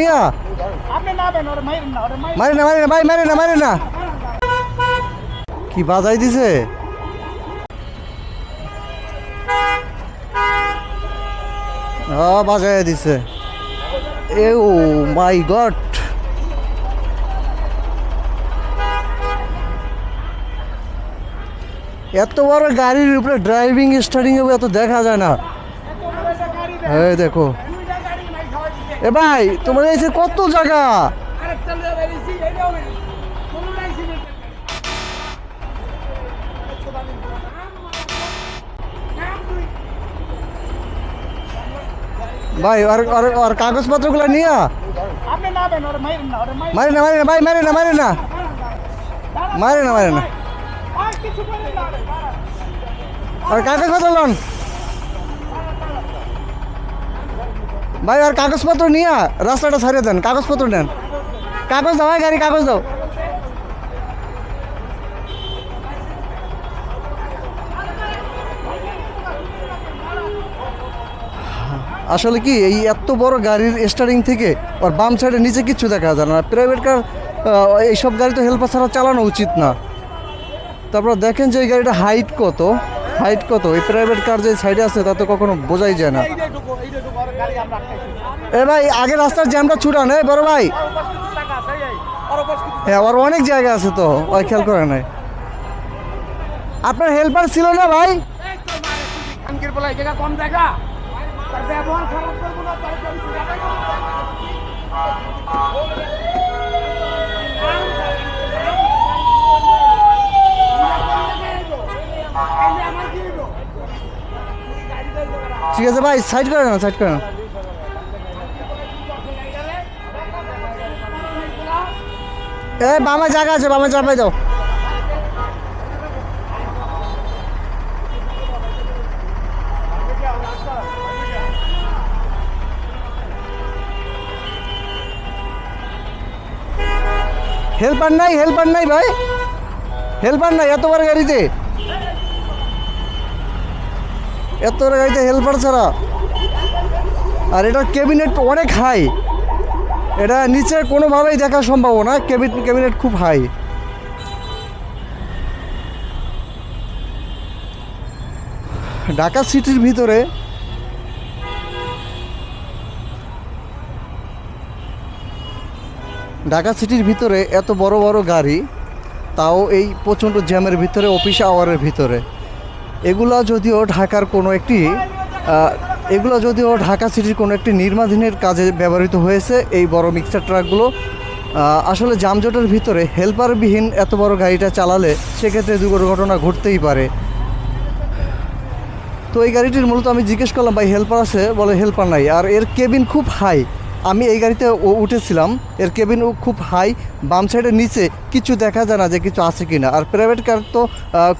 নিয়া মারে না ভাই, মারে না। কি বাজাই দিছে? বাজাই দিছে। ও মাই গড, এত বড় গাড়ির উপরে ড্রাইভিং স্টার্টিং হবে এত দেখা যায় না। এই দেখো এ ভাই, তোমার এই যে কত জায়গা। ভাই আর কাগজপত্রগুলো নিয়ে মারে না ভাই, মারে না। আর কাগজপত্র লন ভাই, আর কাগজপত্র নিয়ে রাস্তাটা ছাড়িয়ে দেন। কাগজপত্র নেন, কাগজ দাও ভাই, গাড়ি কাগজ দাও। আসলে কি এই এত বড় গাড়ির স্টারিং থেকে আর বাম সাইডে নিচে কিচ্ছু দেখা যায় না। প্রাইভেট কার এইসব গাড়ি তো হেল্পার ছাড়া চালানো উচিত না। তারপর দেখেন যে এই গাড়িটা হাইট কত, এই প্রাইভেট কার যে সাইডে আছে তাতে কখনো বোঝাই যায় না। এ ভাই, আগে রাস্তার জ্যামটা ছুটান। বড় ভাই, হ্যাঁ আর অনেক জায়গা আছে তো, ওই খেয়াল করে নাই। আপনার হেল্পার ছিল না ভাই? ঠিক আছে ভাই, সাইড করে না। বামে জায়গা আছে, বামে চাপাই দাও। হেল্পার নাই ভাই, হেল্পার নাই এত বড় গাড়িতে, হেল্পার ছাড়া। আর এটার ক্যাবিনেট অনেক হাই, এটা নিচে কোনোভাবেই দেখা সম্ভব না। ক্যাবিনেট খুব হাই। ঢাকা সিটির ভিতরে এত বড় বড় গাড়ি, তাও এই প্রচণ্ড জ্যামের ভিতরে, অফিস আওয়ারের ভিতরে। এগুলো যদিও ঢাকা সিটির কোনো একটি নির্মাণাধীনের কাজে ব্যবহৃত হয়েছে। এই বড় মিক্সার ট্রাকগুলো আসলে যানজটের ভিতরে হেল্পারবিহীন এত বড় গাড়িটা চালালে সেক্ষেত্রে দুর্ঘটনা ঘটতেই পারে। তো এই গাড়িটির মূলত আমি জিজ্ঞেস করলাম, ভাই হেল্পার আছে? বলে হেল্পার নাই। আর এর কেবিন খুব হাই, আমি এই গাড়িতে উঠেছিলাম, এর কেবিন খুব হাই, বাম সাইডের নিচে কিছু দেখা যায় না যে কিছু আছে কিনা। আর প্রাইভেট কার তো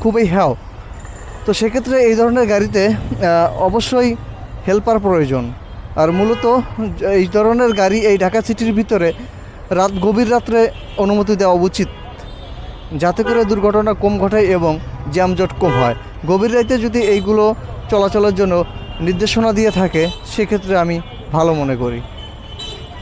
খুবই হ্যাও। তো সেক্ষেত্রে এই ধরনের গাড়িতে অবশ্যই হেল্পার প্রয়োজন। আর মূলত এই ধরনের গাড়ি এই ঢাকা সিটির ভিতরে গভীর রাত্রে অনুমতি দেওয়া উচিত, যাতে করে দুর্ঘটনা কম ঘটায় এবং জ্যামজট কম হয়। গভীর রাতে যদি এইগুলো চলাচলের জন্য নির্দেশনা দিয়ে থাকে সেক্ষেত্রে আমি ভালো মনে করি।